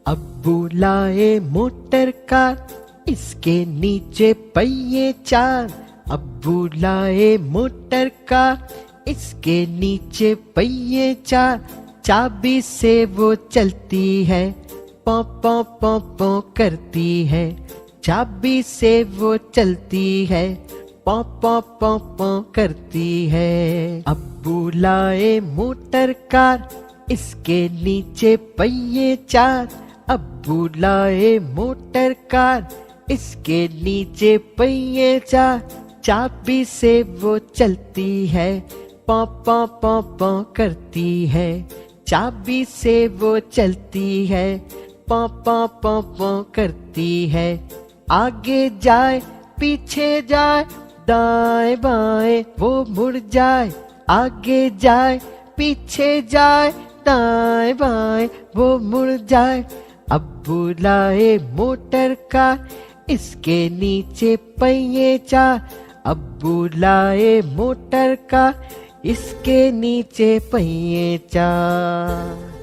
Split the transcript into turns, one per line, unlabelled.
अब्बू लाए motor car, इसके नीचे पहिए चार। अब्बू लाए मोटर कार, इसके नीचे पहिए चार। चाबी से वो चलती है, पौ पौ पौ पौ करती है। चाबी से वो चलती है, पौ पौ पौ पौ करती है। अब्बू लाए मोटर कार, इसके नीचे पहिए चार। अब्बू लाए मोटर कार, इसके नीचे पहिए चार। चाबी से वो चलती है, पौ पौ पौ पौ करती है। चाबी से वो चलती है, पौ पौ पौ पौ करती है। आगे जाए पीछे जाए, दाएं बाएं वो मुड़ जाए। आगे जाए पीछे जाए, दाएं बाएं वो मुड़ जाए। अब्बू लाए मोटर कार, इसके नीचे पहिए चार। अब्बू लाए मोटर कार, इसके नीचे पहिए चार।